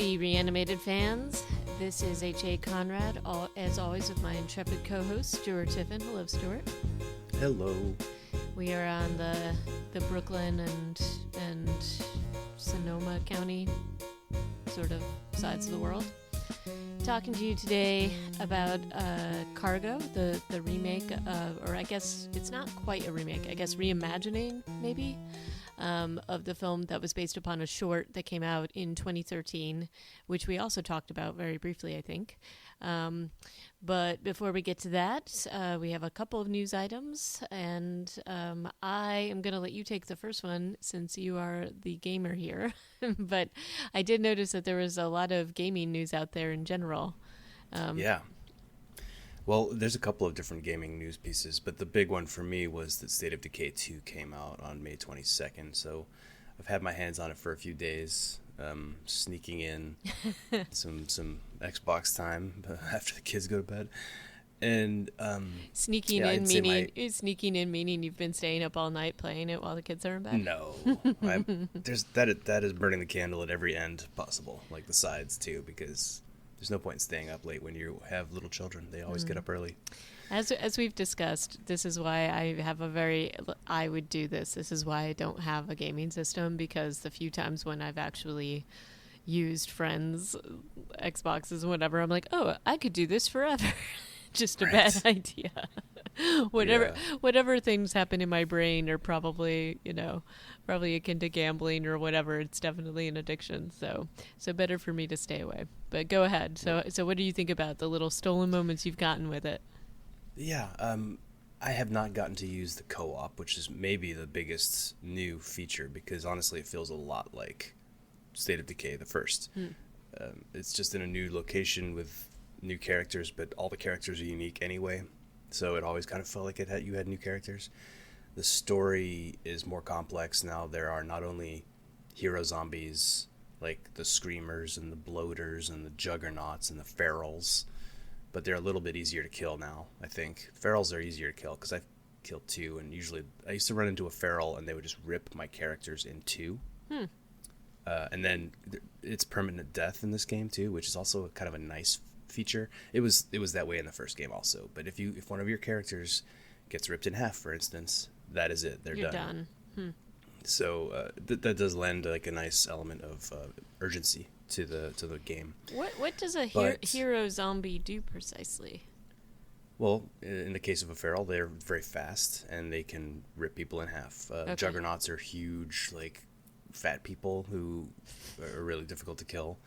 Howdy, Reanimated fans. This is H.A. Conrad, as always, with my intrepid co-host, Stuart Tiffin. Hello, Stuart. Hello. We are on the Brooklyn and Sonoma County sort of sides of the world. Talking to you today about Cargo, the remake of, or I guess it's not quite a remake, I guess reimagining, maybe, of the film that was based upon a short that came out in 2013, which we also talked about very briefly, I think. But before we get to that, we have a couple of news items, and I am going to let you take the first one since you are the gamer here. But I did notice that there was a lot of gaming news out there in general. Yeah. Well, there's a couple of different gaming news pieces, but the big one for me was that State of Decay 2 came out on May 22nd, so I've had my hands on it for a few days, sneaking in some Xbox time after the kids go to bed. And sneaking in meaning you've been staying up all night playing it while the kids are in bed? No. That is burning the candle at every end possible, like the sides too, because there's no point in staying up late when you have little children. They always get up early. As we've discussed, this is why I would do this. This is why I don't have a gaming system, because the few times when I've actually used friends' Xboxes and whatever, I'm like, oh, I could do this forever. Just a bad idea. Whatever things happen in my brain are probably akin to gambling or whatever. It's definitely an addiction. So better for me to stay away. But go ahead. So what do you think about the little stolen moments you've gotten with it? Yeah, I have not gotten to use the co-op, which is maybe the biggest new feature, because honestly it feels a lot like State of Decay the first. It's just in a new location with new characters, but all the characters are unique anyway, so it always kind of felt like you had new characters. The story is more complex now. There are not only hero zombies like the Screamers and the Bloaters and the Juggernauts and the Ferals, but they're a little bit easier to kill now, I think. Ferals are easier to kill because I've killed two, and usually I used to run into a Feral and they would just rip my characters in two. And then it's permanent death in this game too, which is also kind of a nice feature. It was that way in the first game also, but if one of your characters gets ripped in half, for instance, that is it. You're done. So that does lend like a nice element of urgency to the game. What does a hero zombie do precisely? Well, in the case of a Feral, they're very fast and they can rip people in half. Juggernauts are huge, like fat people who are really difficult to kill.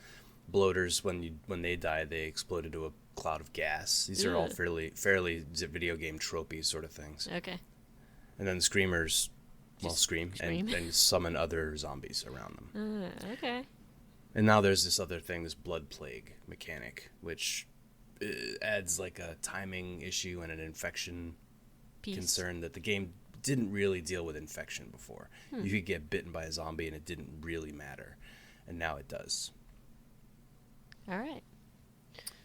Bloaters, when they die, they explode into a cloud of gas. These are all fairly video game tropey sort of things. Okay. And then the Screamers, scream. And summon other zombies around them. Okay. And now there's this other thing, this blood plague mechanic, which adds like a timing issue and an infection concern that the game didn't really deal with infection before. You could get bitten by a zombie and it didn't really matter, and now it does. All right.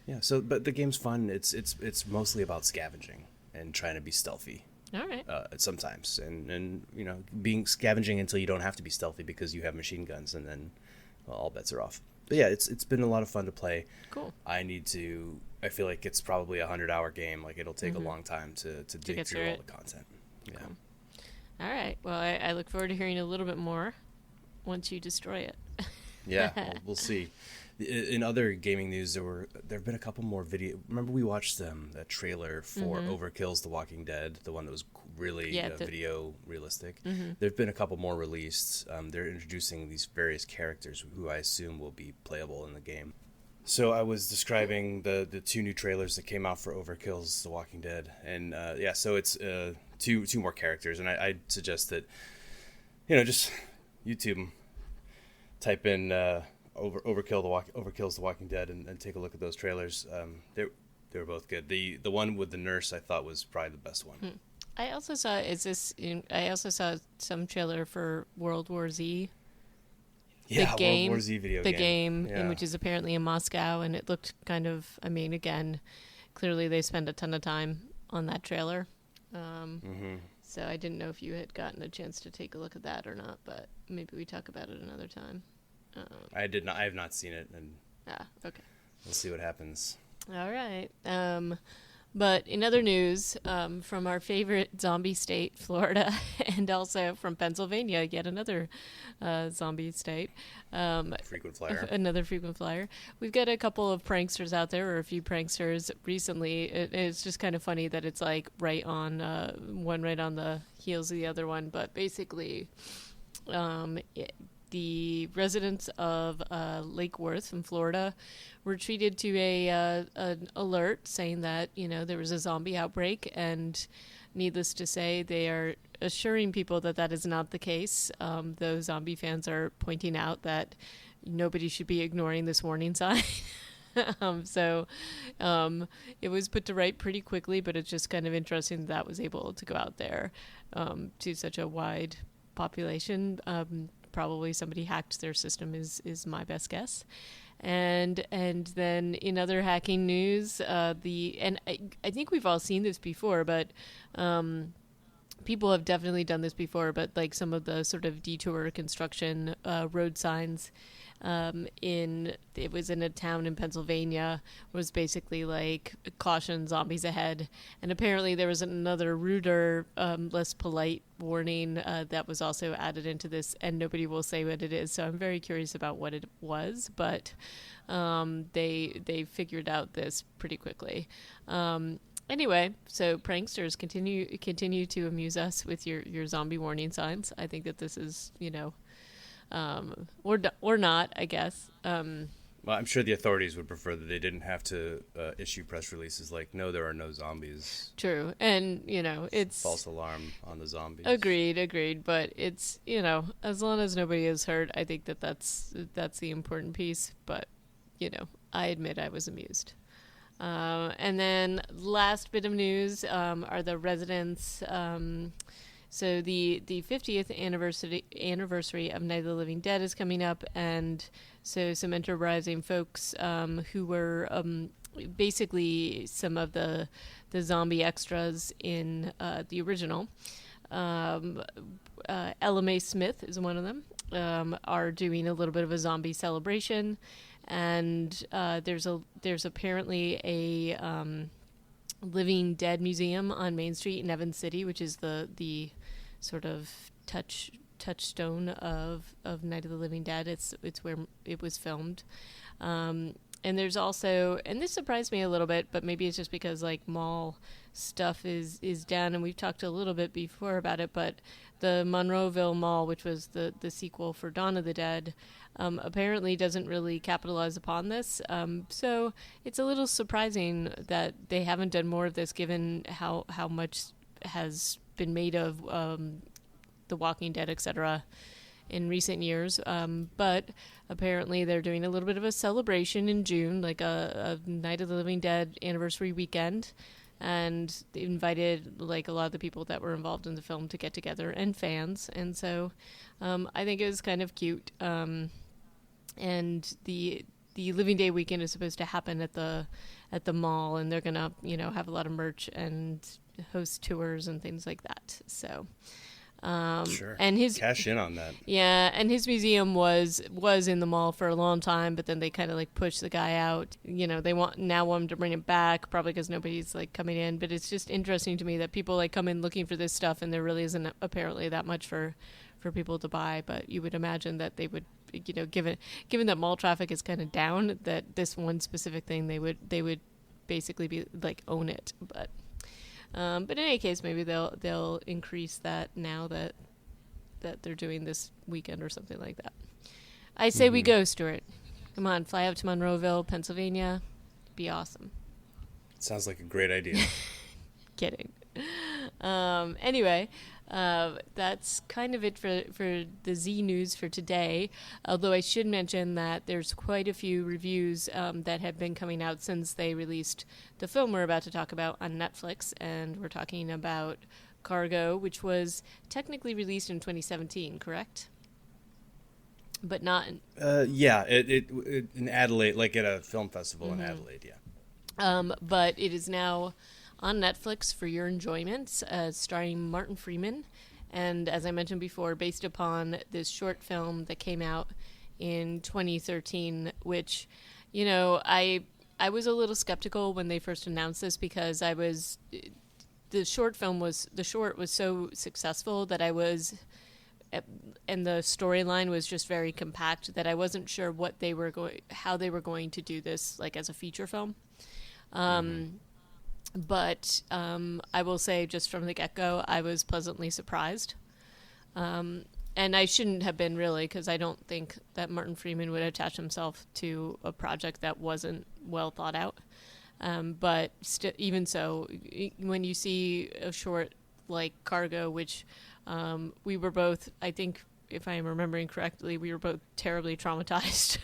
Yeah. So, but the game's fun. It's mostly about scavenging and trying to be stealthy. All right. Sometimes, and being scavenging until you don't have to be stealthy because you have machine guns, and then all bets are off. But yeah, it's been a lot of fun to play. Cool. I feel like it's probably a 100-hour game. Like it'll take a long time to dig through all the content. Yeah. Cool. All right. Well, I look forward to hearing a little bit more once you destroy it. Yeah, we'll see. In other gaming news, there have been a couple more video. Remember we watched that trailer for Overkill's The Walking Dead, the one that was really video realistic. There have been a couple more released. They're introducing these various characters who I assume will be playable in the game. So I was describing the two new trailers that came out for Overkill's The Walking Dead, and so it's two more characters, and I'd suggest that just YouTube them, type in Overkill's The Walking Dead and take a look at those trailers. They were both good. The one with the nurse I thought was probably the best one. I also saw some trailer for World War Z. Yeah, World War Z video game. The game, in which is apparently in Moscow, and it looked kind of. I mean, again, clearly they spend a ton of time on that trailer. So I didn't know if you had gotten a chance to take a look at that or not, but maybe we talk about it another time. I have not seen it, and Okay. we'll see what happens. All right. But in other news, from our favorite zombie state, Florida, and also from Pennsylvania, yet another zombie state. Frequent flyer. Another frequent flyer. We've got a couple of pranksters out there, or a few pranksters recently. It's just kind of funny that it's like right on one right on the heels of the other one. But basically, the residents of Lake Worth in Florida were treated to an alert saying that there was a zombie outbreak, and needless to say, they are assuring people that that is not the case. Those zombie fans are pointing out that nobody should be ignoring this warning sign. So it was put to right pretty quickly, but it's just kind of interesting that was able to go out there to such a wide population. Probably somebody hacked their system is my best guess. And then in other hacking news, I think we've all seen this before, but people have definitely done this before, but like some of the sort of detour construction road signs it was in a town in Pennsylvania, was basically like caution, zombies ahead. And apparently there was another ruder, less polite warning that was also added into this, and nobody will say what it is. So I'm very curious about what it was, but they figured out this pretty quickly. Anyway, so pranksters continue to amuse us with your zombie warning signs. I think that this is, or not, I guess. Well, I'm sure the authorities would prefer that they didn't have to issue press releases like, no, there are no zombies. True. And, it's... false alarm on the zombies. Agreed. But it's, as long as nobody is hurt, I think that's the important piece. But, I admit I was amused. And then last bit of news are the residents... So the 50th anniversary of Night of the Living Dead is coming up, and so some enterprising folks who were basically some of the zombie extras in the original. Ella Mae Smith is one of them. Are doing a little bit of a zombie celebration, and there's apparently a Living Dead Museum on Main Street in Evans City, which is the sort of touchstone of Night of the Living Dead. It's where it was filmed. And there's also, and this surprised me a little bit, but maybe it's just because like mall stuff is down, and we've talked a little bit before about it, but the Monroeville Mall, which was the sequel for Dawn of the Dead, apparently doesn't really capitalize upon this. So it's a little surprising that they haven't done more of this, given how much has been made of The Walking Dead, etc., in recent years. But apparently they're doing a little bit of a celebration in June, like a Night of the Living Dead anniversary weekend. And they invited like a lot of the people that were involved in the film to get together, and fans. And so I think it was kind of cute. And the Living Day weekend is supposed to happen at the mall, and they're gonna have a lot of merch and host tours and things like that. So sure, and his cash in on that. Yeah, and his museum was in the mall for a long time, but then they kind of like pushed the guy out. They want him to bring it back, probably because nobody's like coming in. But it's just interesting to me that people like come in looking for this stuff, and there really isn't apparently that much for people to buy. But you would imagine that they would, given that mall traffic is kind of down, that this one specific thing they would basically be like own it. But in any case, maybe they'll increase that now that they're doing this weekend or something like that. I say we go, Stuart. Come on, fly up to Monroeville, Pennsylvania. Be awesome. Sounds like a great idea. Kidding. Anyway, that's kind of it for the Z News for today. Although I should mention that there's quite a few reviews that have been coming out since they released the film we're about to talk about on Netflix. And we're talking about Cargo, which was technically released in 2017, correct? But not... yeah, it in Adelaide, like at a film festival in Adelaide, yeah. But it is now on Netflix for your enjoyment, starring Martin Freeman, and as I mentioned before, based upon this short film that came out in 2013, which, you know, I was a little skeptical when they first announced this because the short was so successful that and the storyline was just very compact that I wasn't sure how they were going to do this like as a feature film. But I will say just from the get-go, I was pleasantly surprised. And I shouldn't have been really, because I don't think that Martin Freeman would attach himself to a project that wasn't well thought out. But even so, when you see a short like Cargo, which we were both, I think, if I am remembering correctly, we were both terribly traumatized.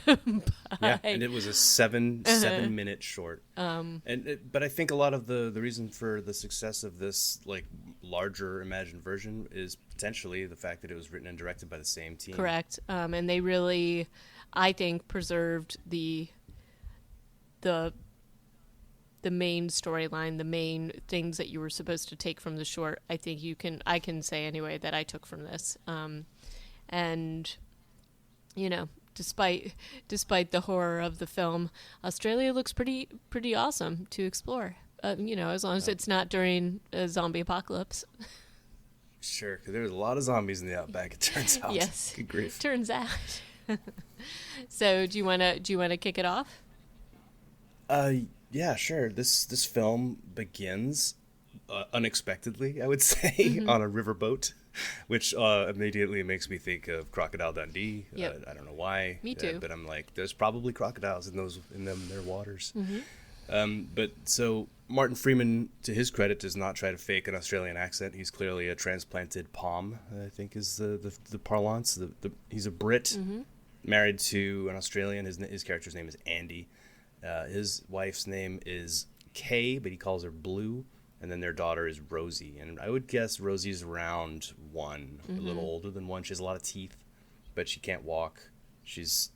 Yeah, and it was a 7-minute short. But I think a lot of the reason for the success of this like larger imagined version is potentially the fact that it was written and directed by the same team. Correct. And they really, I think, preserved the main storyline, the main things that you were supposed to take from the short. I think I can say anyway that I took from this. And, you know, despite the horror of the film, Australia looks pretty awesome to explore. You know, as long as it's not during a zombie apocalypse. Sure, because there's a lot of zombies in the outback. It turns out. Yes, good grief. Turns out. So, do you wanna kick it off? Yeah, sure. This film begins unexpectedly, I would say, on a riverboat. Which immediately makes me think of Crocodile Dundee. Yep. I don't know why. Me too. But I'm like, there's probably crocodiles in their waters. But so Martin Freeman, to his credit, does not try to fake an Australian accent. He's clearly a transplanted Pom, I think is the parlance. He's a Brit, married to an Australian. His character's name is Andy. His wife's name is Kay, but he calls her Blue. And then their daughter is Rosie. And I would guess Rosie's around 1, a little older than 1. She has a lot of teeth, but she can't walk. That's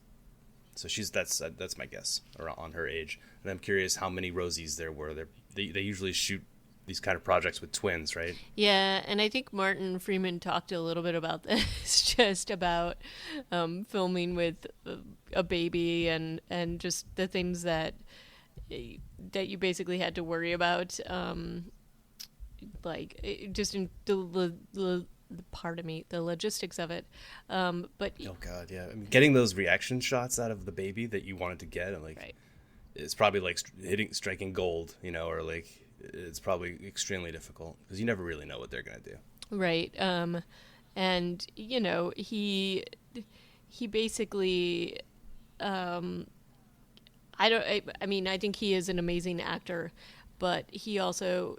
my guess on her age. And I'm curious how many Rosies there were. They usually shoot these kind of projects with twins, right? Yeah, and I think Martin Freeman talked a little bit about this, just about filming with a baby and just the things that you basically had to worry about, just in the logistics of it. But oh god, yeah, I mean, getting those reaction shots out of the baby that you wanted to get, and right. It's probably like striking gold, you know, or like it's probably extremely difficult because you never really know what they're gonna do. Right. And you know, he basically. I think he is an amazing actor, but he also,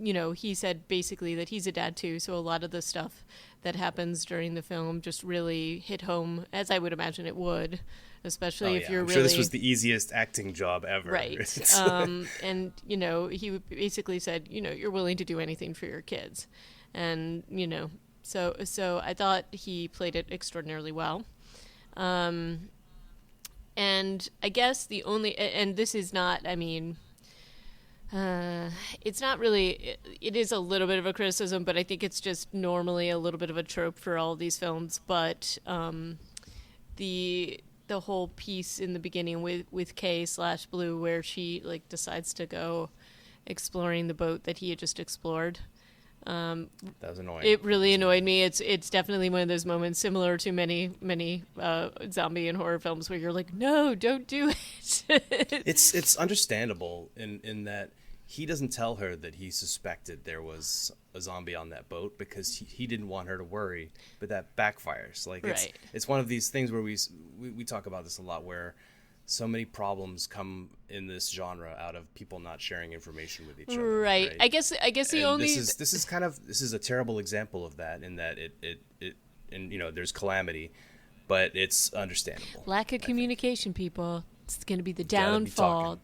you know, he said basically that he's a dad too, so a lot of the stuff that happens during the film just really hit home, as I would imagine it would, especially if you're I'm really... sure this was the easiest acting job ever. Right. And, you know, he basically said, you know, you're willing to do anything for your kids. And, you know, so I thought he played it extraordinarily well. And I guess and this is not, I mean, it's not really, it is a little bit of a criticism, but I think it's just normally a little bit of a trope for all of these films. But the whole piece in the beginning with Kay/Blue, where she like decides to go exploring the boat that he had just explored. That was annoying. It really annoyed me. It's definitely one of those moments similar to many zombie and horror films where you're like, no, don't do it. It's understandable in that he doesn't tell her that he suspected there was a zombie on that boat because he didn't want her to worry, but that backfires. Like it's one of these things where we talk about this a lot, where so many problems come in this genre out of people not sharing information with each other. Right. I guess the only this is a terrible example of that, in that it and you know, there's calamity, but it's understandable. Lack of communication, people. It's going to be the downfall.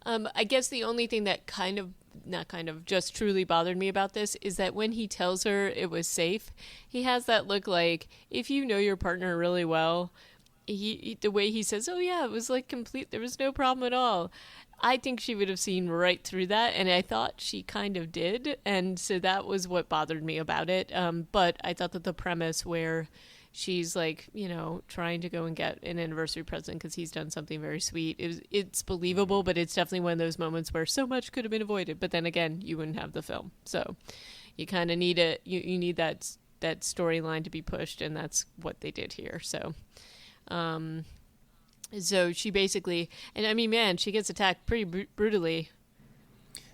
I guess the only thing that just truly bothered me about this is that when he tells her it was safe, he has that look like, if you know your partner really well, the way he says, oh yeah, it was like complete, there was no problem at all. I think she would have seen right through that, and I thought she kind of did, and so that was what bothered me about it. But I thought that the premise where she's like, trying to go and get an anniversary present because he's done something very sweet. It's believable, but it's definitely one of those moments where so much could have been avoided. But then again, you wouldn't have the film, so you kind of need it. You need that storyline to be pushed, and that's what they did here. So she basically, and I mean, man, she gets attacked pretty brutally.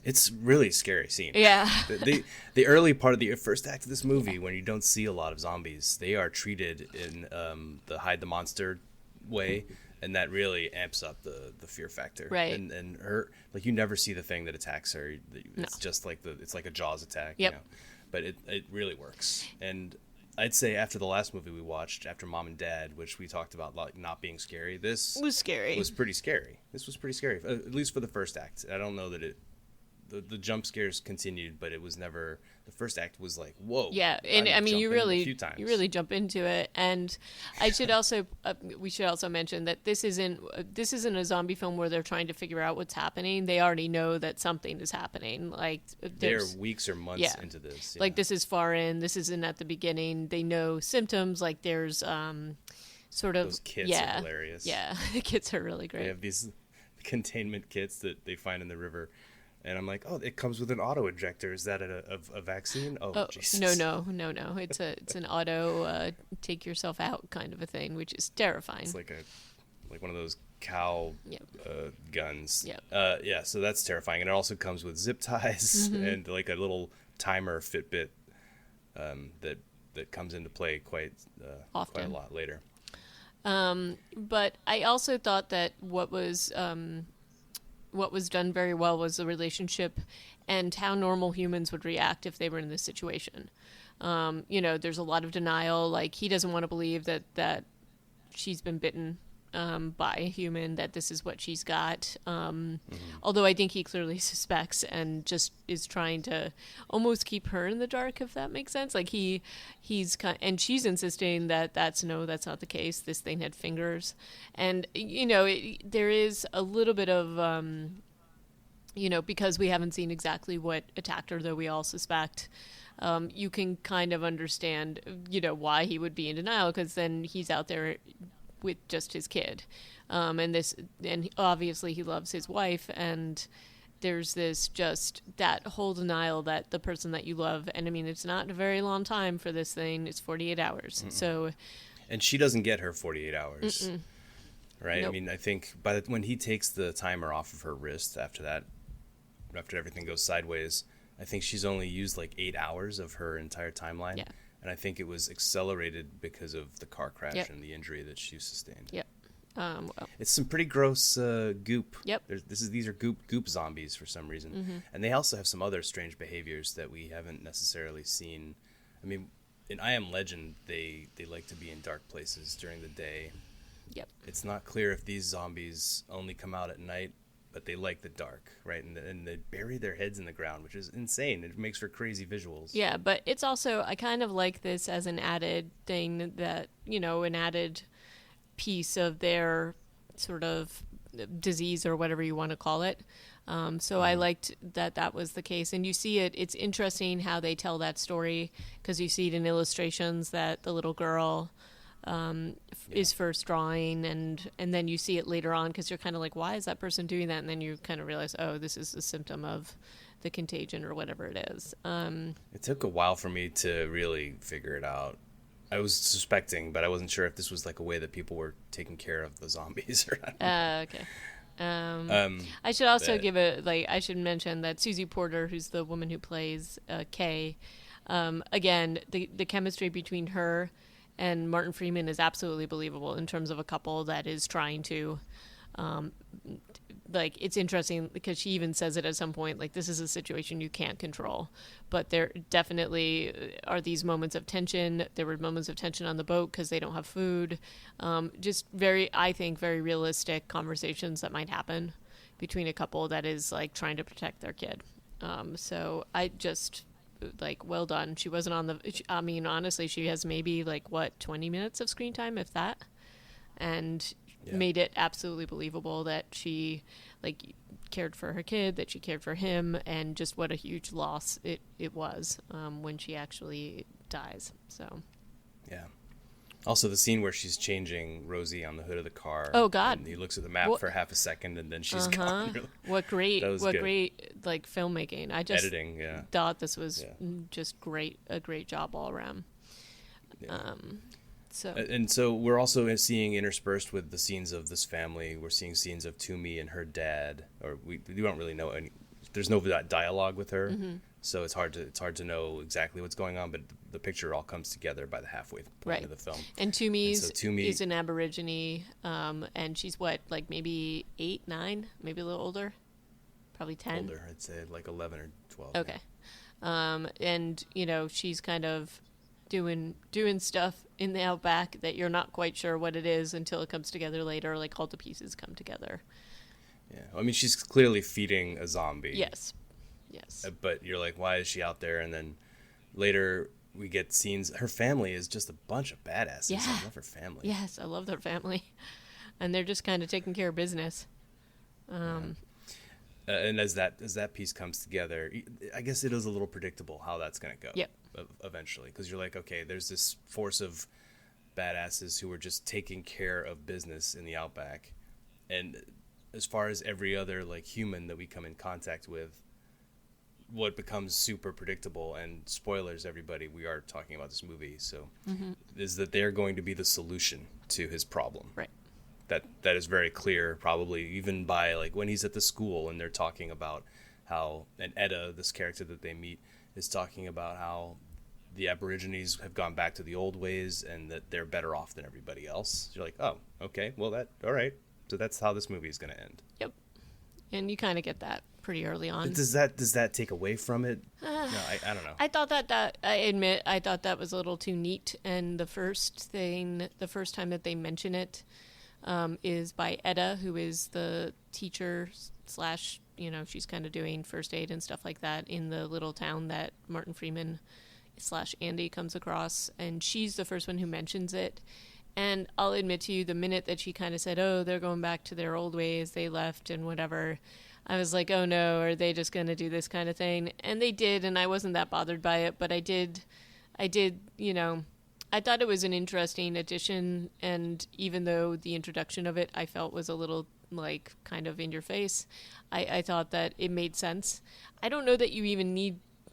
It's really scary scene. Yeah. The early part of the first act of this movie, when you don't see a lot of zombies, they are treated in the hide the monster way, and that really amps up the fear factor. Right. And her, like, you never see the thing that attacks her. It's just like it's like a Jaws attack. Yep. But it really works. And I'd say after the last movie we watched, after Mom and Dad, which we talked about like not being scary, this was scary. Was pretty scary. This was pretty scary, at least for the first act. I don't know that the jump scares continued, but it was never. The first act was like, whoa. Yeah, and I mean, you really jump into it. And I should also we should also mention that this isn't a zombie film where they're trying to figure out what's happening. They already know that something is happening. Like they're weeks or months into this. Yeah. Like this is far in. This isn't at the beginning. They know symptoms. Like there's sort of those kits are hilarious. Yeah, the kits are really great. They have these containment kits that they find in the river. And I'm like, oh, it comes with an auto injector. Is that a vaccine? Oh, Jesus. No. It's an auto take yourself out kind of a thing, which is terrifying. It's like one of those cow guns. Yep. Yeah. So that's terrifying, and it also comes with zip ties and like a little timer Fitbit that comes into play quite often, quite a lot later. But I also thought that what was done very well was the relationship and how normal humans would react if they were in this situation. There's a lot of denial. Like, he doesn't want to believe that she's been bitten by a human, that this is what she's got. Although I think he clearly suspects and just is trying to almost keep her in the dark, if that makes sense. Like and she's insisting that that's not the case. This thing had fingers. And, there is a little bit of, because we haven't seen exactly what attacked her, though we all suspect, you can kind of understand, why he would be in denial, because then he's out there with just his kid, and obviously he loves his wife, and there's that whole denial that the person that you love, and I mean, it's not a very long time for this thing, it's 48 hours. So, and she doesn't get her 48 hours. Right. Nope. I mean, I think when he takes the timer off of her wrist after everything goes sideways, I think she's only used like 8 hours of her entire timeline. Yeah. And I think it was accelerated because of the car crash and the injury that she sustained. Yep. It's some pretty gross goop. Yep. These are goop zombies for some reason. And they also have some other strange behaviors that we haven't necessarily seen. I mean, in I Am Legend, they like to be in dark places during the day. Yep. It's not clear if these zombies only come out at night, but they like the dark, right? And they bury their heads in the ground, which is insane. It makes for crazy visuals. Yeah, but it's also, I kind of like this as an added thing that, an added piece of their sort of disease or whatever you want to call it. So I liked that was the case. And you see it's interesting how they tell that story, because you see it in illustrations that the little girl is first drawing, and then you see it later on, because you're kind of like, why is that person doing that? And then you kind of realize, oh, this is a symptom of the contagion or whatever it is. It took a while for me to really figure it out. I was suspecting, but I wasn't sure if this was like a way that people were taking care of the zombies or not. Okay. I should also I should mention that Susie Porter, who's the woman who plays Kay, again, the chemistry between her and Martin Freeman is absolutely believable in terms of a couple that is trying to, it's interesting because she even says it at some point, like, this is a situation you can't control. But there definitely are these moments of tension. There were moments of tension on the boat because they don't have food. Just I think, very realistic conversations that might happen between a couple that is, like, trying to protect their kid. So I just... well done. She wasn't honestly, she has maybe 20 minutes of screen time, if that, and made it absolutely believable that she cared for her kid, that she cared for him, and just what a huge loss it was when she actually dies. So Also, the scene where she's changing Rosie on the hood of the car. Oh, God. And he looks at the map What- for half a second, and then she's gone. You're like, What great, That was what good. great like filmmaking. I just editing, yeah. thought this was Yeah. just great, a great job all around. Yeah. So And so we're also seeing interspersed with the scenes of this family, we're seeing scenes of Toomey and her dad, or we don't really know any. There's no dialogue with her, so it's hard to know exactly what's going on. But the picture all comes together by the halfway point Right. of the film. and Toomey's And so Toomey- is an Aborigine, and she's what, like maybe 8, 9, maybe a little older, probably 10. Older, I'd say like 11 or 12. Okay. And she's kind of doing stuff in the outback that you're not quite sure what it is until it comes together later, like all the pieces come together. Yeah, I mean, she's clearly feeding a zombie. Yes. But you're like, why is she out there? And then later we get scenes. Her family is just a bunch of badasses. Yeah. I love her family. Yes, I love their family. And they're just kind of taking care of business. And as that piece comes together, I guess it is a little predictable how that's going to go. Yep. Eventually, because you're like, okay, there's this force of badasses who are just taking care of business in the outback, and as far as every other like human that we come in contact with, what becomes super predictable, and spoilers, everybody, we are talking about this movie, so is that they're going to be the solution to his problem. Right. That is very clear, probably even by like when he's at the school and they're talking about how, and Edda, this character that they meet, is talking about how the Aborigines have gone back to the old ways and that they're better off than everybody else. You're like, oh, okay, well all right. So that's how this movie is going to end. Yep. And you kind of get that pretty early on. Does that take away from it? No, I don't know. I thought that I admit I thought that was a little too neat. And the first time that they mention it is by Edda, who is the teacher slash, she's kind of doing first aid and stuff like that in the little town that Martin Freeman slash Andy comes across. And she's the first one who mentions it. And I'll admit to you, the minute that she kind of said, oh, they're going back to their old ways, they left and whatever, I was like, oh no, are they just going to do this kind of thing? And they did, and I wasn't that bothered by it, but I did, I thought it was an interesting addition, and even though the introduction of it I felt was a little, like, kind of in your face, I thought that it made sense. I don't know that you even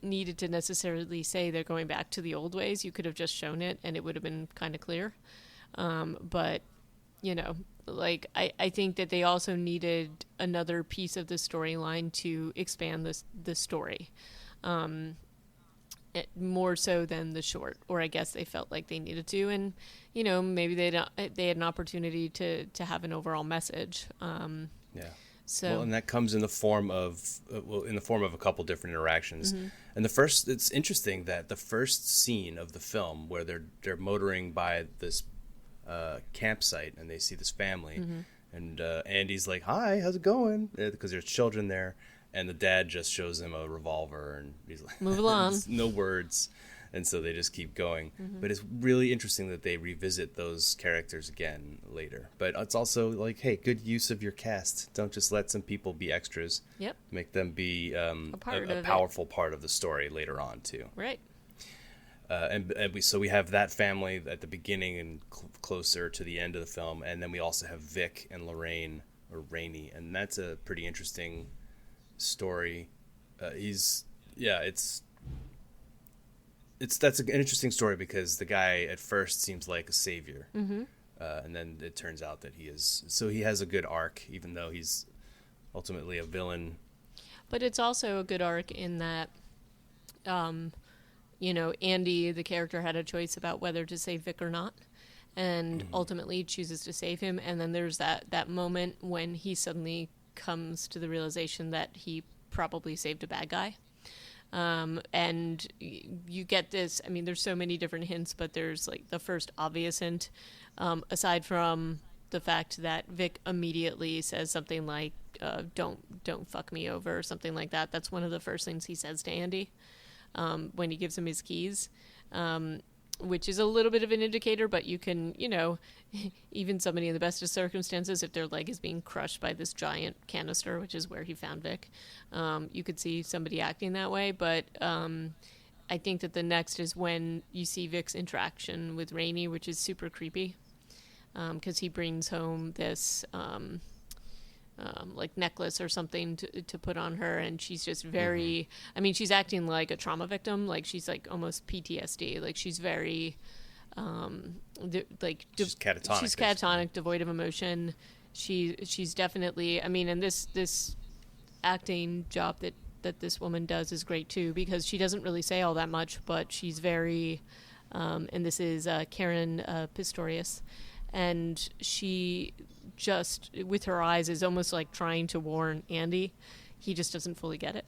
needed to necessarily say they're going back to the old ways. You could have just shown it, and it would have been kind of clear. But, I think that they also needed another piece of the storyline to expand the story. More so than the short, or I guess they felt like they needed to, and maybe they had an opportunity to have an overall message. Yeah. So Well, and that comes in the form of a couple different interactions. And it's interesting that the first scene of the film where they're motoring by this campsite and they see this family, and Andy's like, "Hi, how's it going?" Because there's children there. And the dad just shows him a revolver, and he's like, Move along. No words. And so they just keep going. But it's really interesting that they revisit those characters again later. But it's also like, hey, good use of your cast. Don't just let some people be extras. Yep. Make them be a of powerful part of the story later on, too. Right. So we have that family at the beginning and closer to the end of the film. And then we also have Vic and Lorraine, or Rainey. And that's a pretty interesting story. That's an interesting story because the guy at first seems like a savior, and then it turns out that he has a good arc, even though he's ultimately a villain. But it's also a good arc in that, Andy, the character, had a choice about whether to save Vic or not, and ultimately chooses to save him. And then there's that moment when he suddenly comes to the realization that he probably saved a bad guy. And you get this, I mean, there's so many different hints, but there's like the first obvious hint, aside from the fact that Vic immediately says something like, don't fuck me over, or something like that. That's one of the first things he says to Andy, when he gives him his keys. Which is a little bit of an indicator, but you can, even somebody in the best of circumstances, if their leg is being crushed by this giant canister, which is where he found Vic, you could see somebody acting that way. But I think that the next is when you see Vic's interaction with Rainey, which is super creepy, because he brings home this like necklace or something to put on her, and she's just very. I mean, she's acting like a trauma victim, like she's like almost PTSD, like she's very, she's catatonic. She's catatonic, devoid of emotion. She's definitely. I mean, and this acting job that this woman does is great too, because she doesn't really say all that much, but she's very. And this is Karen Pistorius, and she just with her eyes is almost like trying to warn Andy. He just doesn't fully get it.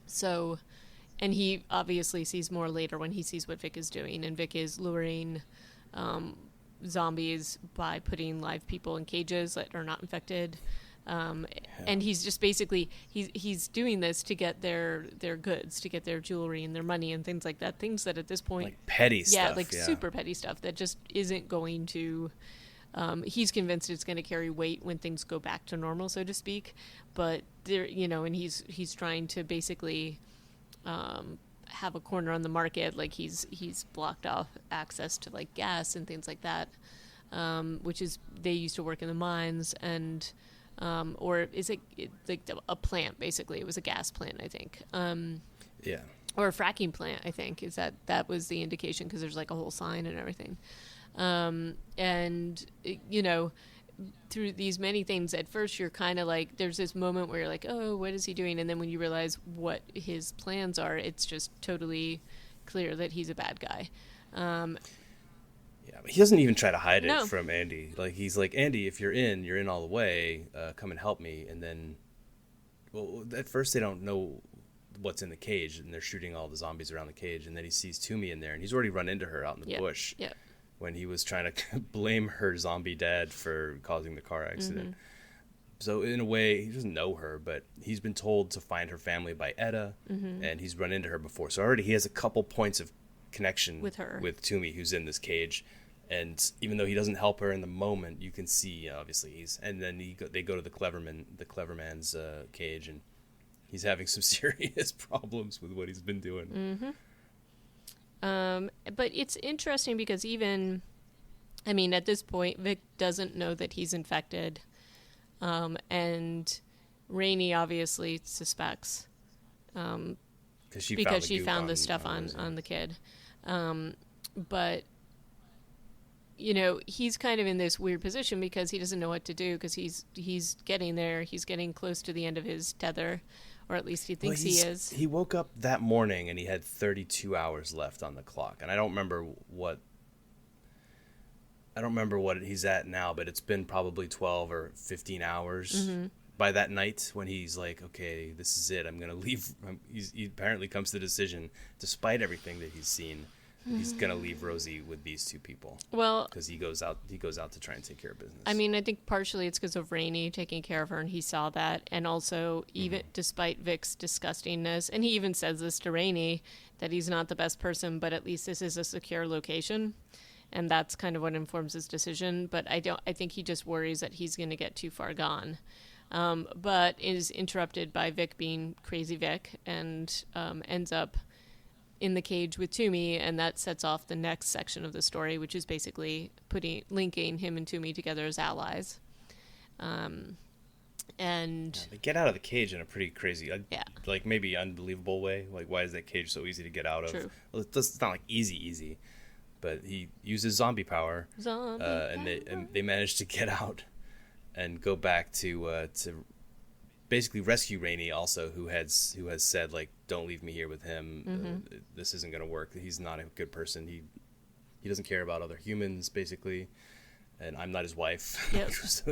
So, and he obviously sees more later when he sees what Vic is doing, and Vic is luring zombies by putting live people in cages that are not infected. And he's just basically he's doing this to get their goods, to get their jewelry and their money and things like that. Things that at this point, like petty stuff, super petty stuff that just isn't going to. He's convinced it's going to carry weight when things go back to normal, so to speak. But there, and he's trying to basically have a corner on the market. Like he's blocked off access to like gas and things like that, which is they used to work in the mines and. Or is it like a plant? Basically, it was a gas plant, I think. Yeah. Or a fracking plant, I think. Is that was the indication, because there's like a whole sign and everything. And through these many things, at first you're kind of like, there's this moment where you're like, oh, what is he doing? And then when you realize what his plans are, it's just totally clear that he's a bad guy. Yeah, but he doesn't even try to hide it No. from Andy. Like, he's like, Andy, if you're in all the way. Come and help me. And then, well, at first they don't know what's in the cage, and they're shooting all the zombies around the cage. And then he sees Toomey in there, and he's already run into her out in the bush. Yeah. When he was trying to blame her zombie dad for causing the car accident. So in a way, he doesn't know her, but he's been told to find her family by Etta, and he's run into her before. So already he has a couple points of connection with her, with Toomey, who's in this cage. And even though he doesn't help her in the moment, you can see obviously he's. And then they go to the Cleverman's cage, and he's having some serious problems with what he's been doing. But it's interesting because even, I mean, at this point, Vic doesn't know that he's infected, and Rainey obviously suspects because she found the stuff on the kid, but. He's kind of in this weird position because he doesn't know what to do, because he's getting there. He's getting close to the end of his tether, or at least he thinks he is. He woke up that morning and he had 32 hours left on the clock. And I don't remember what he's at now, but it's been probably 12 or 15 hours by that night when he's like, okay, this is it. I'm going to leave. He apparently comes to the decision, despite everything that he's seen, he's gonna leave Rosie with these two people. Well, because he goes out to try and take care of business. I mean, I think partially it's because of Rainey taking care of her, and he saw that, and also even despite Vic's disgustingness, and he even says this to Rainey, that he's not the best person, but at least this is a secure location, and that's kind of what informs his decision. But I think he just worries that he's going to get too far gone. But is interrupted by Vic being crazy Vic, and ends up in the cage with Toomey, and that sets off the next section of the story, which is basically linking him and Toomey together as allies. And they get out of the cage in a pretty crazy, like maybe unbelievable way. Like, why is that cage so easy to get out of? True. Well, it's not like easy, but he uses zombie power, and they manage to get out and go back to basically rescue Rainey also, who has said, like, don't leave me here with him. This isn't going to work. He's not a good person. He doesn't care about other humans, basically, and I'm not his wife. Yep. Which was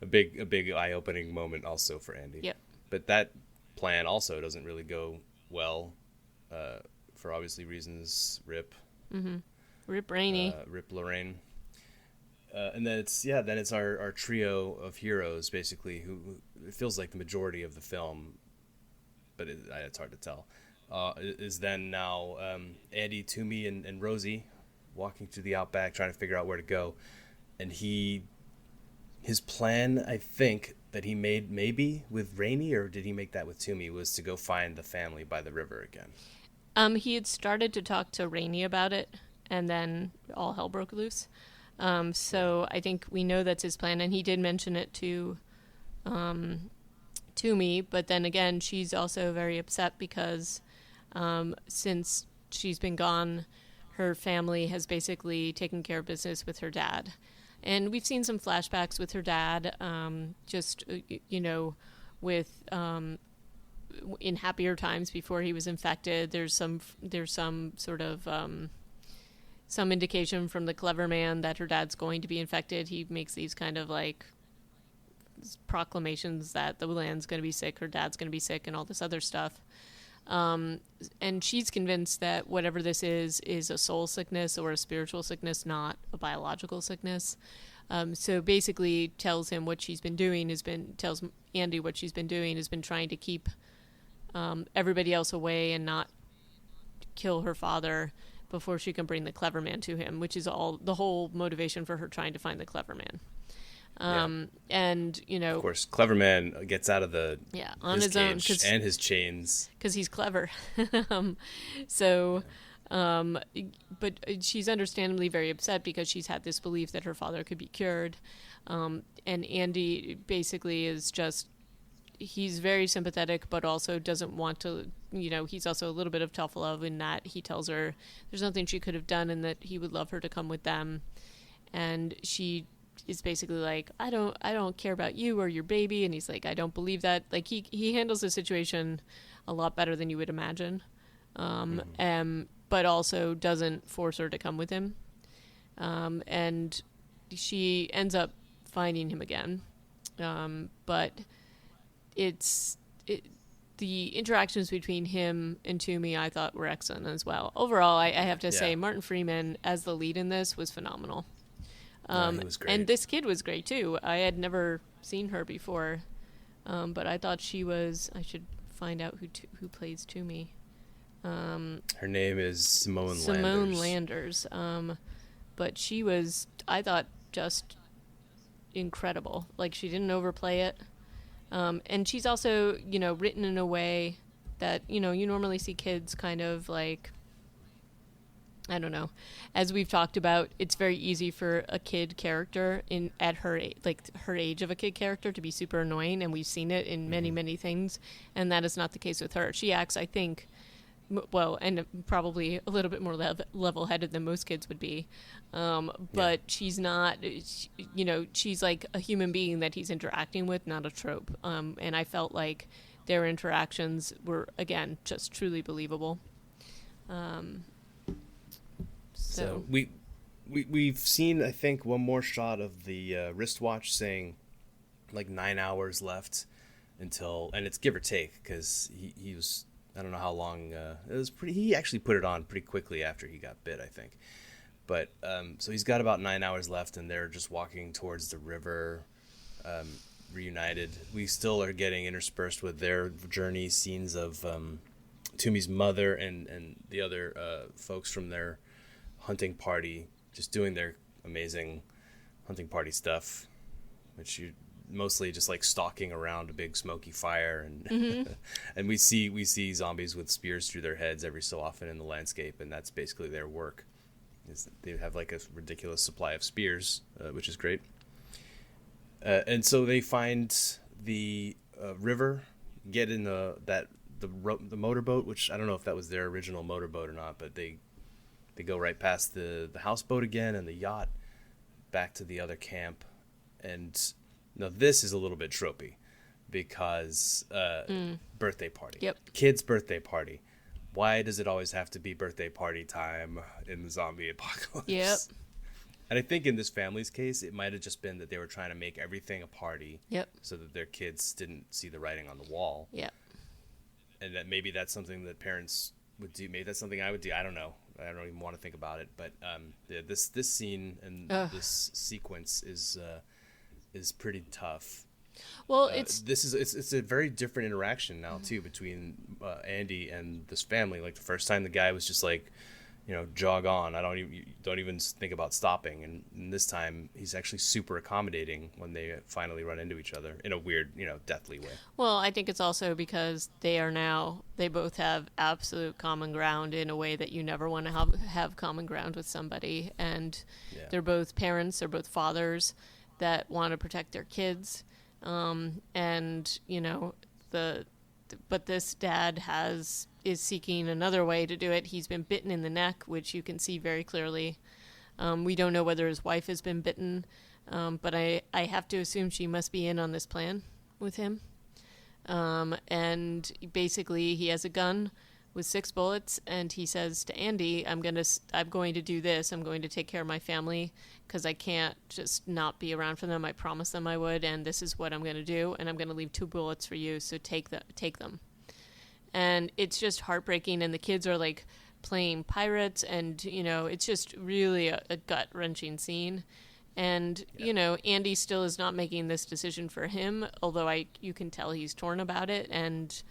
a big eye-opening moment also for Andy. Yep. But that plan also doesn't really go well, for obviously reasons. Rip Rainey. Rip Lorraine. And then it's our trio of heroes, basically, who it feels like the majority of the film, but it's hard to tell, is then now Andy, Toomey, and Rosie walking through the outback trying to figure out where to go. And his plan, I think, that he made maybe with Rainey, or did he make that with Toomey, was to go find the family by the river again. He had started to talk to Rainey about it, and then all hell broke loose. So I think we know that's his plan, and he did mention it to me. But then again, she's also very upset because since she's been gone, her family has basically taken care of business with her dad. And we've seen some flashbacks with her dad, with in happier times before he was infected. There's some sort of some indication from the clever man that her dad's going to be infected. He makes these kind of like proclamations that the land's going to be sick, her dad's going to be sick, and all this other stuff. And she's convinced that whatever this is a soul sickness or a spiritual sickness, not a biological sickness. So basically tells Andy what she's been doing has been trying to keep everybody else away and not kill her father before she can bring the clever man to him, which is all the whole motivation for her trying to find the clever man. And of course, clever man gets out of the on his own and his chains because he's clever. But she's understandably very upset because she's had this belief that her father could be cured. And Andy basically is just, he's very sympathetic, but also doesn't want to, he's also a little bit of tough love in that he tells her there's nothing she could have done and that he would love her to come with them. And she is basically like, I don't care about you or your baby. And he's like, I don't believe that. Like he handles the situation a lot better than you would imagine. But also doesn't force her to come with him. And she ends up finding him again. But the interactions between him and Toomey I thought were excellent as well. Overall, I have to say Martin Freeman as the lead in this was phenomenal. He was great. And this kid was great too. I had never seen her before, but I thought she was. I should find out who plays Toomey. Her name is Simone Landers. But she was, I thought, just incredible. Like, she didn't overplay it. And she's also, written in a way that, you normally see kids kind of like, I don't know. As we've talked about, it's very easy for a kid character at her age of a kid character to be super annoying, and we've seen it in many, many things, and that is not the case with her. She acts, I think, well, and probably a little bit more level-headed than most kids would be, but she's not, she's like a human being that he's interacting with, not a trope, and I felt like their interactions were, again, just truly believable. So we've seen, I think, one more shot of the wristwatch saying like 9 hours left until, and it's give or take because he was, I don't know how long it was. He actually put it on pretty quickly after he got bit, I think. But so he's got about 9 hours left, and they're just walking towards the river, reunited. We still are getting interspersed with their journey scenes of Toomey's mother and the other folks from their hunting party just doing their amazing hunting party stuff, which you mostly just like stalking around a big smoky fire, and and we see zombies with spears through their heads every so often in the landscape, and that's basically their work. Is they have like a ridiculous supply of spears, which is great. And so they find the river, get in the motorboat, which I don't know if that was their original motorboat or not, but they go right past the houseboat again and the yacht back to the other camp. And now this is a little bit tropey because birthday party. Yep. Kid's birthday party. Why does it always have to be birthday party time in the zombie apocalypse? Yep. And I think in this family's case, it might have just been that they were trying to make everything a party. Yep. So that their kids didn't see the writing on the wall. Yep. And that maybe that's something that parents would do. Maybe that's something I would do. I don't know. I don't even want to think about it. But this scene and this sequence is pretty tough. Well, it's a very different interaction now too between Andy and this family. Like the first time, the guy was just like, jog on. I don't even think about stopping. And this time he's actually super accommodating when they finally run into each other in a weird, deathly way. Well, I think it's also because they both have absolute common ground in a way that you never want to have common ground with somebody. And Yeah. they're both parents, they're both fathers that want to protect their kids. And, but this dad is seeking another way to do it. He's been bitten in the neck, which you can see very clearly. We don't know whether his wife has been bitten, but I have to assume she must be in on this plan with him. And basically, he has a gun with 6 bullets, and he says to Andy, I'm going to do this. I'm going to take care of my family because I can't just not be around for them. I promised them I would, and this is what I'm going to do, and I'm going to leave 2 bullets for you, so take them. And it's just heartbreaking, and the kids are like playing pirates, and it's just really a gut-wrenching scene. And Andy still is not making this decision for him, although you can tell he's torn about it. And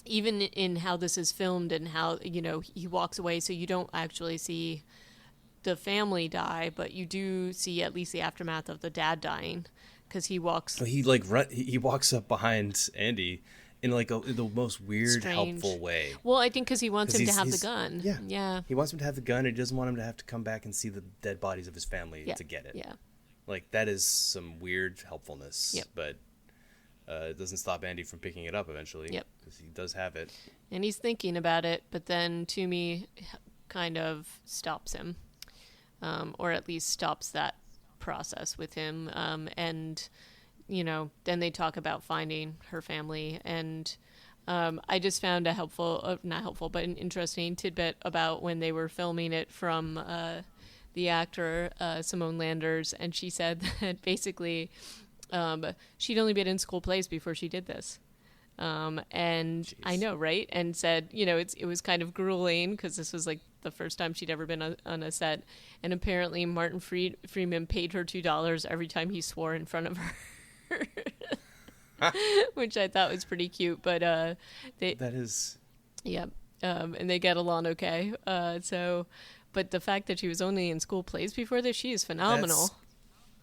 even in how this is filmed and how he walks away, so you don't actually see the family die, but you do see at least the aftermath of the dad dying, because he walks. He walks up behind Andy in the most weird, Strange. helpful way. Well, I think because he wants him to have the he's gun. Yeah. He wants him to have the gun, and he doesn't want him to have to come back and see the dead bodies of his family to get it. Yeah. That is some weird helpfulness. Yep. But it doesn't stop Andy from picking it up eventually. Yep. Because he does have it. And he's thinking about it, but then Toomey kind of stops him, or at least stops that process with him. And then they talk about finding her family. And I just found a not helpful, but an interesting tidbit about when they were filming it from the actor, Simone Landers. And she said that basically she'd only been in school plays before she did this. And Jeez. I know, right? And said, it was kind of grueling because this was like the first time she'd ever been on a set. And apparently Martin Freeman paid her $2 every time he swore in front of her. Which I thought was pretty cute, but that is, yeah, and they get along okay. But the fact that she was only in school plays before this, she is phenomenal.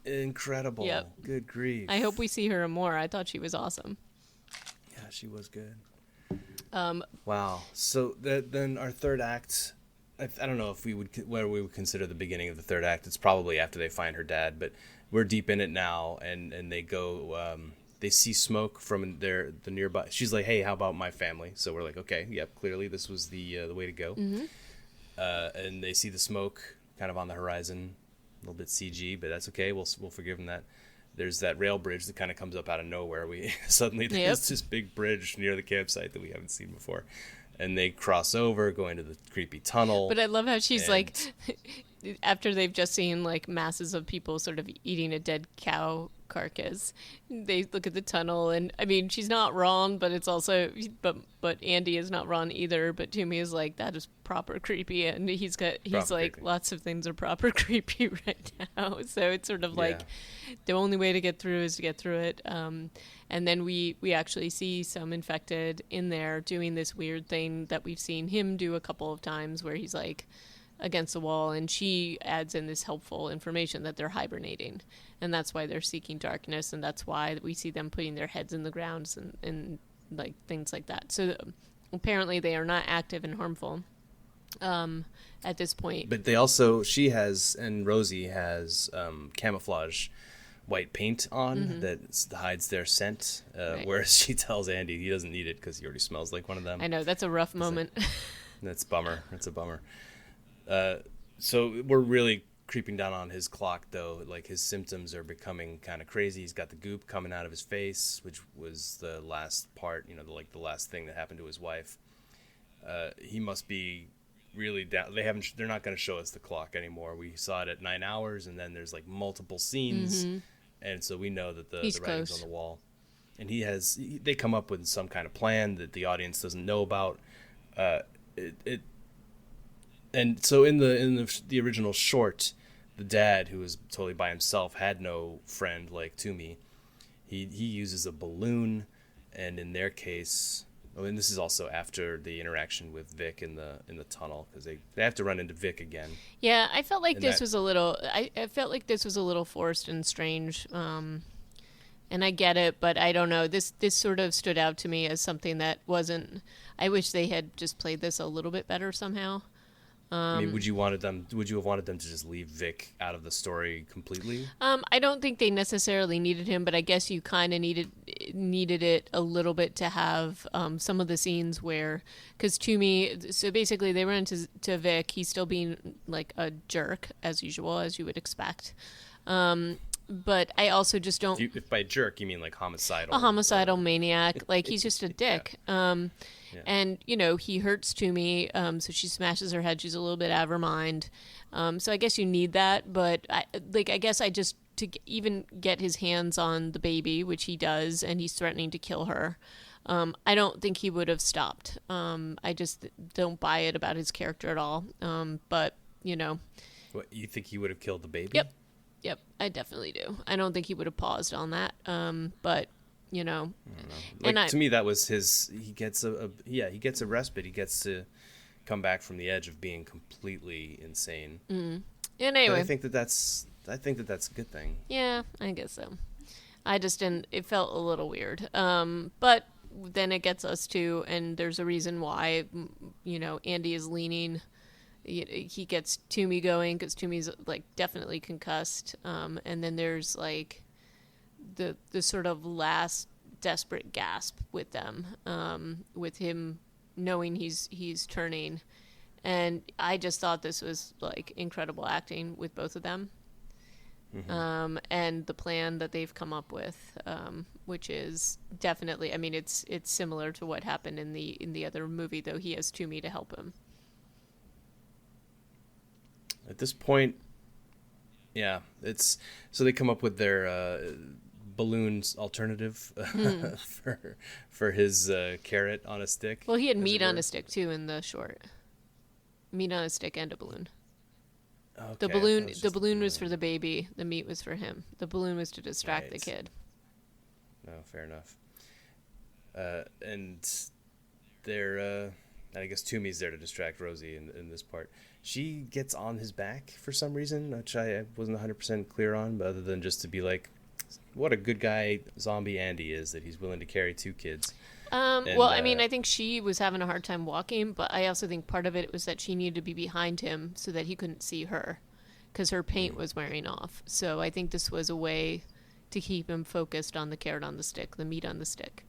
That's incredible. Yep. Good grief. I hope we see her more. I thought she was awesome. Yeah, she was good. Wow. So then our third act, I don't know if we would consider the beginning of the third act. It's probably after they find her dad, but we're deep in it now, and they go. They see smoke from the nearby. She's like, "Hey, how about my family?" So we're like, "Okay, yep, clearly this was the way to go." Mm-hmm. And they see the smoke kind of on the horizon, a little bit CG, but that's okay. We'll forgive them that. There's that rail bridge that kind of comes up out of nowhere. There's this big bridge near the campsite that we haven't seen before, and they cross over, go into the creepy tunnel. But I love how she's like, after they've just seen like masses of people sort of eating a dead cow carcass, they look at the tunnel, and I mean, she's not wrong, but it's also, but Andy is not wrong either. But Toomey is like, that is proper creepy, and he's like, creepy. Lots of things are proper creepy right now. So it's sort of like the only way to get through is to get through it. And then we actually see some infected in there doing this weird thing that we've seen him do a couple of times, where he's like against the wall, and she adds in this helpful information that they're hibernating, and that's why they're seeking darkness, and that's why we see them putting their heads in the ground and like things like that. So apparently they are not active and harmful at this point. But they also, Rosie has camouflage white paint on that hides their scent, whereas she tells Andy he doesn't need it because he already smells like one of them. I know, that's a rough moment. That's a bummer. That's a bummer. So we're really creeping down on his clock, though. Like, his symptoms are becoming kind of crazy. He's got the goop coming out of his face, which was the last part, the last thing that happened to his wife. He must be really down. They're not going to show us the clock anymore. We saw it at 9 hours, and then there's like multiple scenes, and so we know that the writing's on the wall. And they come up with some kind of plan that the audience doesn't know about. And so in the original short, the dad, who was totally by himself, had no friend like Toomey. He uses a balloon, and in their case, Oh, and this is also after the interaction with Vic in the tunnel, because they have to run into Vic again. Yeah, I felt like And this that was a little. I felt like this was a little forced and strange. And I get it, but I don't know. This sort of stood out to me as something that wasn't. I wish they had just played this a little bit better somehow. I mean, would you have wanted them to just leave Vic out of the story completely? I don't think they necessarily needed him, but I guess you kind of needed it a little bit to have some of the scenes where, because Toomey, so basically they run to Vic. He's still being like a jerk as usual, as you would expect. But I also just don't. If by jerk you mean like homicidal, a homicidal maniac, like he's just a dick. Yeah. And he hurts Toomey, so she smashes her head. She's a little bit out of her mind. So I guess you need that, but I guess I just even get his hands on the baby, which he does, and he's threatening to kill her. I don't think he would have stopped. I just don't buy it about his character at all. But What, you think he would have killed the baby? Yep, I definitely do. I don't think he would have paused on that. But I don't know. And To me, that was his. He gets he gets a respite. He gets to come back from the edge of being completely insane. And But anyway, I think that's a good thing. yeah, I guess so. I just didn't. It felt a little weird. But then it gets us to, and there's a reason why. Andy is leaning. He gets Toomey going because Toomey's like definitely concussed. And then there's like the sort of last desperate gasp with them, with him knowing he's turning. And I just thought this was like incredible acting with both of them. Mm-hmm. And the plan that they've come up with, which is definitely, I mean, it's similar to what happened in the other movie, though he has Toomey to help him. At this point, yeah, it's so they come up with their balloons alternative for his carrot on a stick. Well, he had as meat it on were. a stick too in the short. Meat on a stick and a balloon. Okay, The I thought balloon, it was the just balloon was for the baby. The meat was for him. The balloon was to distract the Right. kid. No, fair enough. And they're, I guess Toomey's there to distract Rosie in this part. She gets on his back for some reason, which I wasn't 100% clear on, but other than just to be like, what a good guy zombie Andy is, that he's willing to carry two kids. Well, I mean, I think she was having a hard time walking, but I also think part of it was that she needed to be behind him so that he couldn't see her because her paint was wearing off. So I think this was a way to keep him focused on the carrot on the stick, the meat on the stick.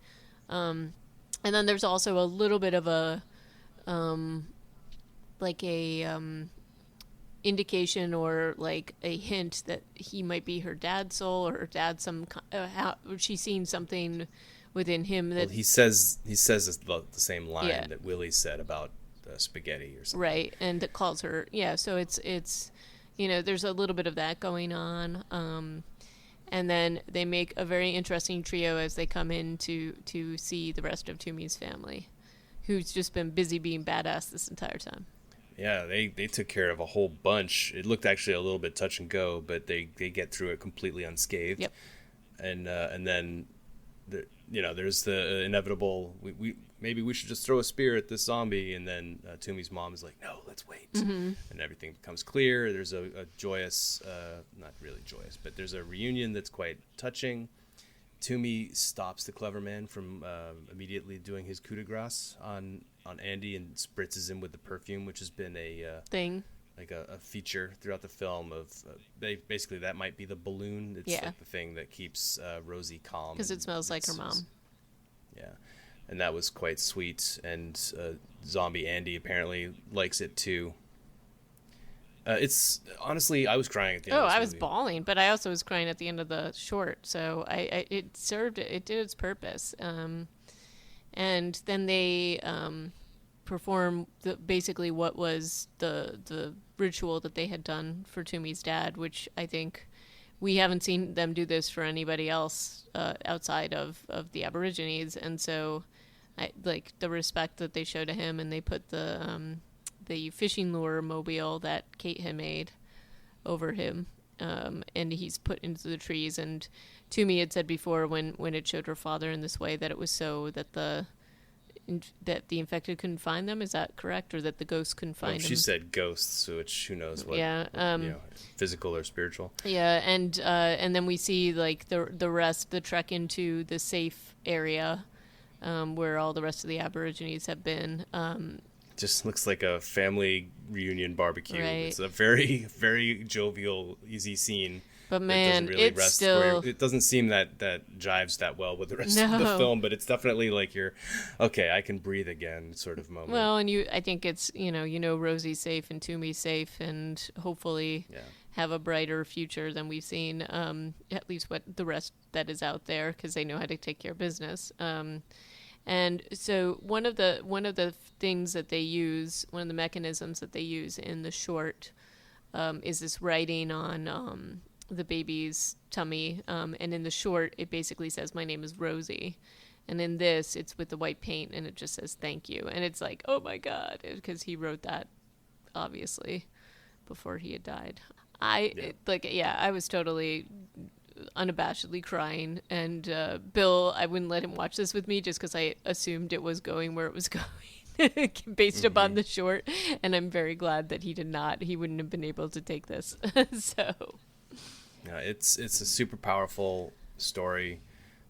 And then there's also a little bit of a, indication or like a hint that he might be her dad's soul or her dad's she's seen something within him that Well, he says the same line Yeah. that Willie said about spaghetti or something. right, and that calls her, yeah, so it's there's a little bit of that going on. And then they make a very interesting trio as they come in to see the rest of Toomey's family, who's just been busy being badass this entire time. Yeah, they took care of a whole bunch. It looked actually a little bit touch and go, but they get through it completely unscathed. Yep. And then there's the inevitable. Maybe we should just throw a spear at this zombie, and then Toomey's mom is like, no, let's wait. And everything becomes clear. There's a joyous, not really joyous, but there's a reunion that's quite touching. Toomey stops the clever man from immediately doing his coup de grace on Andy and spritzes him with the perfume, which has been a Thing. like a feature throughout the film of basically that might be the balloon. It's Yeah. like the thing that keeps Rosie calm Because it and smells like her it's- mom. Yeah, and that was quite sweet. And zombie Andy apparently likes it too. It's honestly, I was crying at the end. Oh, of this I was movie. bawling, but I also was crying at the end of the short. So it did its purpose. And then they perform basically what was the ritual that they had done for Toomey's dad, which I think we haven't seen them do this for anybody else outside of the Aborigines. And so I like the respect that they show to him, and they put the fishing lure mobile that Kate had made over him, and he's put into the trees. And Toomey had said before when it showed her father in this way that it was so that that the infected couldn't find them. Is that correct, or that the ghosts couldn't find them? She said ghosts, which who knows what? Yeah, physical or spiritual. Yeah, and then we see like the rest, the trek into the safe area, where all the rest of the Aborigines have been. Just looks like a family reunion barbecue. Right. It's a very, very jovial, easy scene. But man, really it's still... It doesn't seem that jives that well with the rest of the film, but it's definitely like you're, okay, I can breathe again sort of moment. Well, and I think it's, Rosie's safe and Toomey's safe, and hopefully have a brighter future than we've seen, at least what the rest that is out there, because they know how to take care of business. And so one of the things that they use, one of the mechanisms that they use in the short, is this writing on the baby's tummy, and in the short it basically says, "My name is Rosie," and in this it's with the white paint and it just says "Thank you," and it's like, oh my god, because he wrote that obviously before he had died. I was totally unabashedly crying, and Bill, I wouldn't let him watch this with me just because I assumed it was going where it was going based upon the short, and I'm very glad that he did not. He wouldn't have been able to take this. So yeah, it's a super powerful story.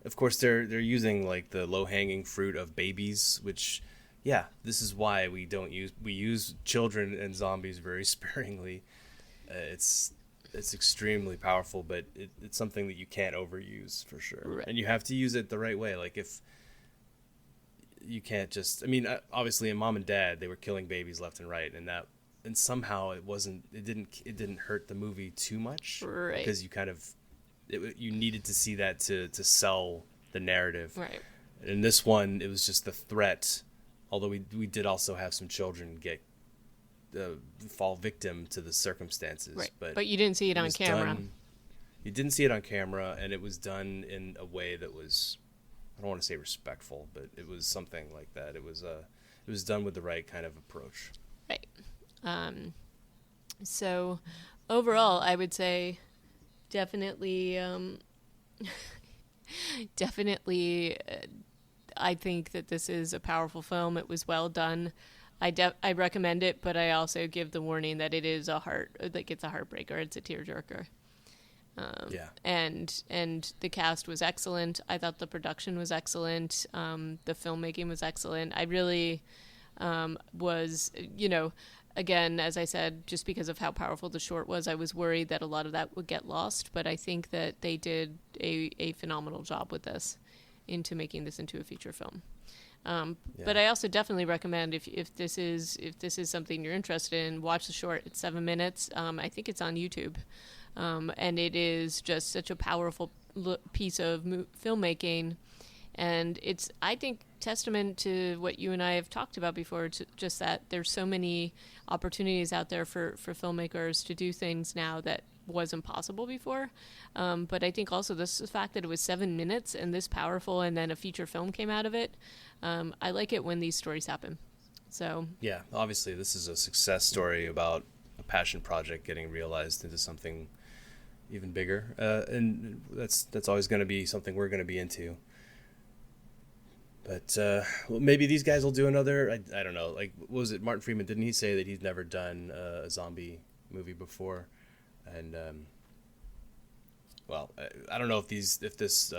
Of course, they're using like the low-hanging fruit of babies, which, yeah, this is why we use children and zombies very sparingly. It's extremely powerful, but it's something that you can't overuse for sure. Right. And you have to use it the right way. Like, if you can't just, I mean, obviously in Mom and Dad, they were killing babies left and right, and somehow it didn't hurt the movie too much, right? Because you needed to see that to sell the narrative, right? In this one, it was just the threat. Although we did also have some children fall victim to the circumstances, right? But you didn't see it on camera. You didn't see it on camera, and it was done in a way that was, I don't want to say respectful, but it was something like that. It was done with the right kind of approach. Right. So overall, I would say definitely, I think that this is a powerful film. It was well done. I recommend it, but I also give the warning that it is it's a heartbreaker. It's a tearjerker. And the cast was excellent. I thought the production was excellent. The filmmaking was excellent. I really was, again, as I said, just because of how powerful the short was, I was worried that a lot of that would get lost. But I think that they did a phenomenal job with this, into making this into a feature film. But I also definitely recommend, if this is something you're interested in, watch the short. It's 7 minutes. I think it's on YouTube, and it is just such a powerful piece of filmmaking, and it's, I think, testament to what you and I have talked about before, to just that there's so many opportunities out there for filmmakers to do things now that wasn't possible before. But I think also the fact that it was 7 minutes and this powerful, and then a feature film came out of it. I like it when these stories happen. So yeah, obviously this is a success story about a passion project getting realized into something even bigger, and that's always going to be something we're going to be into. But maybe these guys will do another. I don't know. Like, what was it, Martin Freeman? Didn't he say that he's never done a zombie movie before? And well, I don't know if this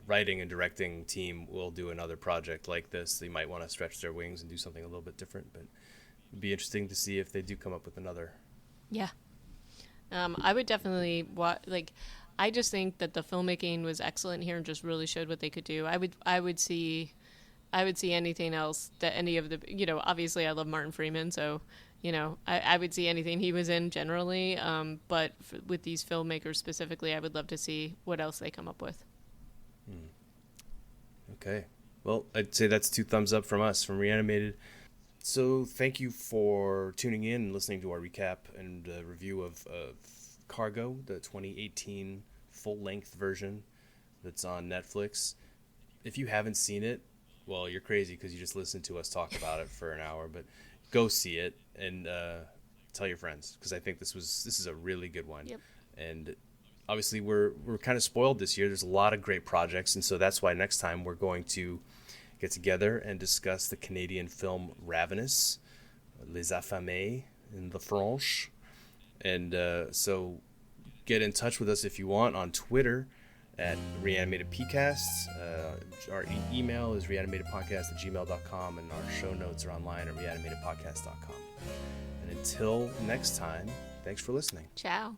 writing and directing team will do another project like this. They might want to stretch their wings and do something a little bit different. But it'd be interesting to see if they do come up with another. Yeah. I would definitely I just think that the filmmaking was excellent here and just really showed what they could do. I would see anything else that any of the, obviously I love Martin Freeman, so, I would see anything he was in generally. But with these filmmakers specifically, I would love to see what else they come up with. Okay. Well, I'd say that's 2 thumbs up from us, from Reanimated. So thank you for tuning in and listening to our recap and review of Cargo, the 2018 full-length version that's on Netflix. If you haven't seen it, well, you're crazy because you just listened to us talk about it for an hour. But go see it and tell your friends, because I think this is a really good one. Yep. And obviously we're kind of spoiled this year. There's a lot of great projects, and so that's why next time we're going to get together and discuss the Canadian film Ravenous, Les Affamés in the French. And so get in touch with us if you want on Twitter at Reanimated PCasts. Our email is reanimatedpodcast@gmail.com, and our show notes are online at reanimatedpodcast.com. And until next time, thanks for listening. Ciao.